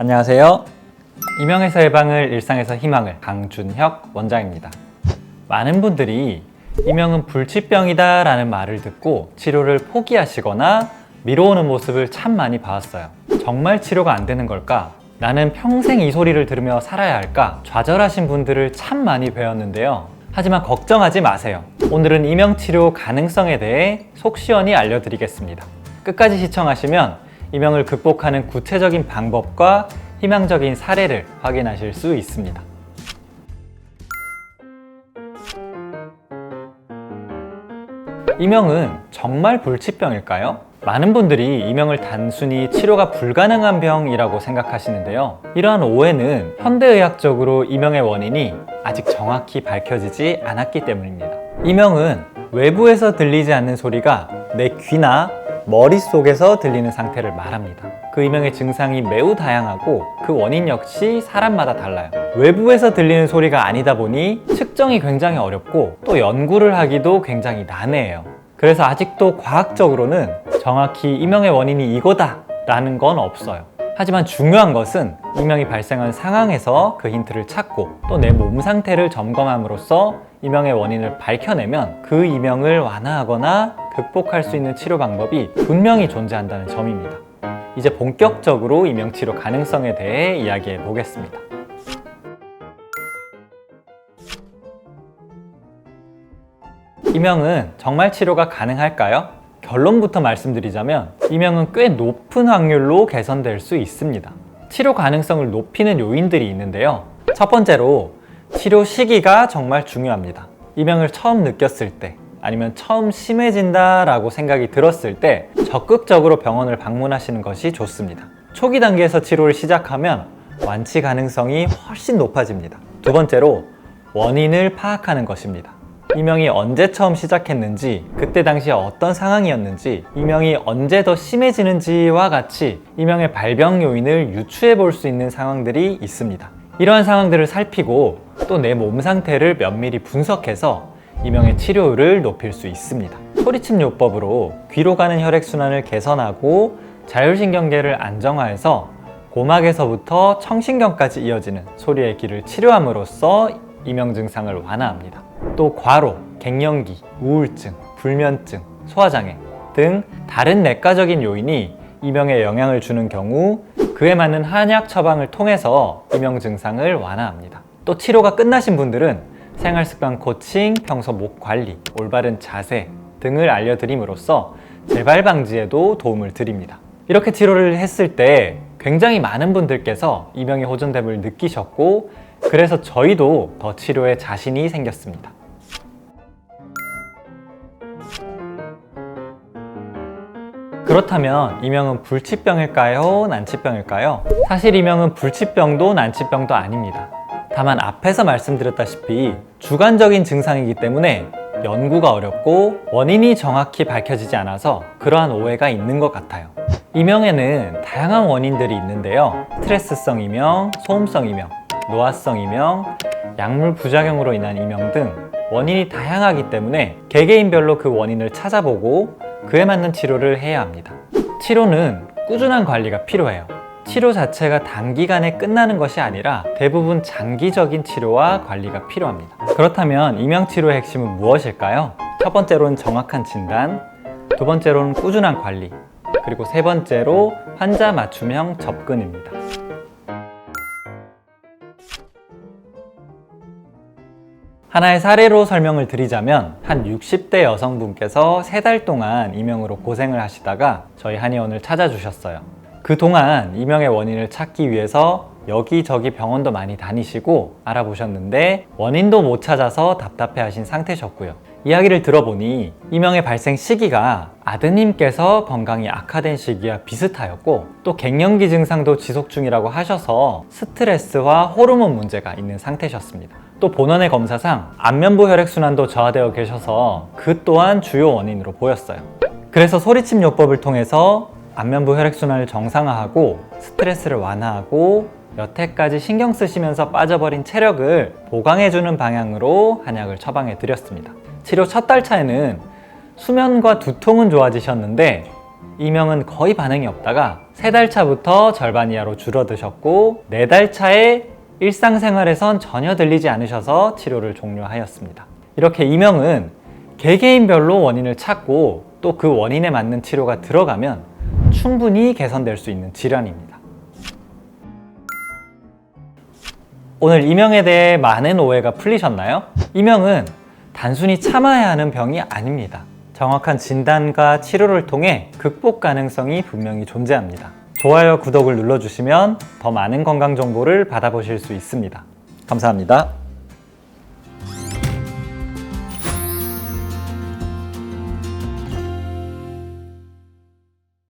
안녕하세요. 이명에서 예방을, 일상에서 희망을, 강준혁 원장입니다. 많은 분들이 이명은 불치병이다 라는 말을 듣고 치료를 포기하시거나 미뤄오는 모습을 참 많이 봐왔어요. 정말 치료가 안 되는 걸까? 나는 평생 이 소리를 들으며 살아야 할까? 좌절하신 분들을 참 많이 배웠는데요. 하지만 걱정하지 마세요. 오늘은 이명 치료 가능성에 대해 속 시원히 알려드리겠습니다. 끝까지 시청하시면 이명을 극복하는 구체적인 방법과 희망적인 사례를 확인하실 수 있습니다. 이명은 정말 불치병일까요? 많은 분들이 이명을 단순히 치료가 불가능한 병이라고 생각하시는데요. 이러한 오해는 현대의학적으로 이명의 원인이 아직 정확히 밝혀지지 않았기 때문입니다. 이명은 외부에서 들리지 않는 소리가 내 귀나 머릿속에서 들리는 상태를 말합니다. 그 이명의 증상이 매우 다양하고 그 원인 역시 사람마다 달라요. 외부에서 들리는 소리가 아니다 보니 측정이 굉장히 어렵고 또 연구를 하기도 굉장히 난해해요. 그래서 아직도 과학적으로는 정확히 이명의 원인이 이거다 라는 건 없어요. 하지만 중요한 것은 이명이 발생한 상황에서 그 힌트를 찾고 또 내 몸 상태를 점검함으로써 이명의 원인을 밝혀내면 그 이명을 완화하거나 극복할 수 있는 치료 방법이 분명히 존재한다는 점입니다. 이제 본격적으로 이명 치료 가능성에 대해 이야기해 보겠습니다. 이명은 정말 치료가 가능할까요? 결론부터 말씀드리자면 이명은 꽤 높은 확률로 개선될 수 있습니다. 치료 가능성을 높이는 요인들이 있는데요. 첫 번째로 치료 시기가 정말 중요합니다. 이명을 처음 느꼈을 때 아니면 처음 심해진다 라고 생각이 들었을 때 적극적으로 병원을 방문하시는 것이 좋습니다. 초기 단계에서 치료를 시작하면 완치 가능성이 훨씬 높아집니다. 두 번째로 원인을 파악하는 것입니다. 이명이 언제 처음 시작했는지, 그때 당시에 어떤 상황이었는지, 이명이 언제 더 심해지는지와 같이 이명의 발병 요인을 유추해 볼 수 있는 상황들이 있습니다. 이러한 상황들을 살피고 또 내 몸 상태를 면밀히 분석해서 이명의 치료율을 높일 수 있습니다. 소리침 요법으로 귀로 가는 혈액순환을 개선하고 자율신경계를 안정화해서 고막에서부터 청신경까지 이어지는 소리의 길을 치료함으로써 이명 증상을 완화합니다. 또 과로, 갱년기, 우울증, 불면증, 소화장애 등 다른 내과적인 요인이 이명에 영향을 주는 경우 그에 맞는 한약 처방을 통해서 이명 증상을 완화합니다. 또 치료가 끝나신 분들은 생활습관 코칭, 평소 목 관리, 올바른 자세 등을 알려드림으로써 재발 방지에도 도움을 드립니다. 이렇게 치료를 했을 때 굉장히 많은 분들께서 이명의 호전됨을 느끼셨고 그래서 저희도 더 치료에 자신이 생겼습니다. 그렇다면 이명은 불치병일까요? 난치병일까요? 사실 이명은 불치병도 난치병도 아닙니다. 다만 앞에서 말씀드렸다시피 주관적인 증상이기 때문에 연구가 어렵고 원인이 정확히 밝혀지지 않아서 그러한 오해가 있는 것 같아요. 이명에는 다양한 원인들이 있는데요. 스트레스성 이명, 소음성 이명, 노화성 이명, 약물 부작용으로 인한 이명 등 원인이 다양하기 때문에 개개인별로 그 원인을 찾아보고 그에 맞는 치료를 해야 합니다. 치료는 꾸준한 관리가 필요해요. 치료 자체가 단기간에 끝나는 것이 아니라 대부분 장기적인 치료와 관리가 필요합니다. 그렇다면 이명 치료의 핵심은 무엇일까요? 첫 번째로는 정확한 진단, 두 번째로는 꾸준한 관리, 그리고 세 번째로 환자 맞춤형 접근입니다. 하나의 사례로 설명을 드리자면 한 60대 여성분께서 3달 동안 이명으로 고생을 하시다가 저희 한의원을 찾아주셨어요. 그동안 이명의 원인을 찾기 위해서 여기저기 병원도 많이 다니시고 알아보셨는데 원인도 못 찾아서 답답해 하신 상태셨고요. 이야기를 들어보니 이명의 발생 시기가 아드님께서 건강이 악화된 시기와 비슷하였고 또 갱년기 증상도 지속 중이라고 하셔서 스트레스와 호르몬 문제가 있는 상태셨습니다. 또 본원의 검사상 안면부 혈액순환도 저하되어 계셔서 그 또한 주요 원인으로 보였어요. 그래서 소리침 요법을 통해서 안면부 혈액순환을 정상화하고 스트레스를 완화하고 여태까지 신경 쓰시면서 빠져버린 체력을 보강해주는 방향으로 한약을 처방해 드렸습니다. 치료 첫 달 차에는 수면과 두통은 좋아지셨는데 이명은 거의 반응이 없다가 3달 차부터 절반 이하로 줄어드셨고 4달 차에 일상생활에선 전혀 들리지 않으셔서 치료를 종료하였습니다. 이렇게 이명은 개개인별로 원인을 찾고 또 그 원인에 맞는 치료가 들어가면 충분히 개선될 수 있는 질환입니다. 오늘 이명에 대해 많은 오해가 풀리셨나요? 이명은 단순히 참아야 하는 병이 아닙니다. 정확한 진단과 치료를 통해 극복 가능성이 분명히 존재합니다. 좋아요, 구독을 눌러주시면 더 많은 건강 정보를 받아보실 수 있습니다. 감사합니다.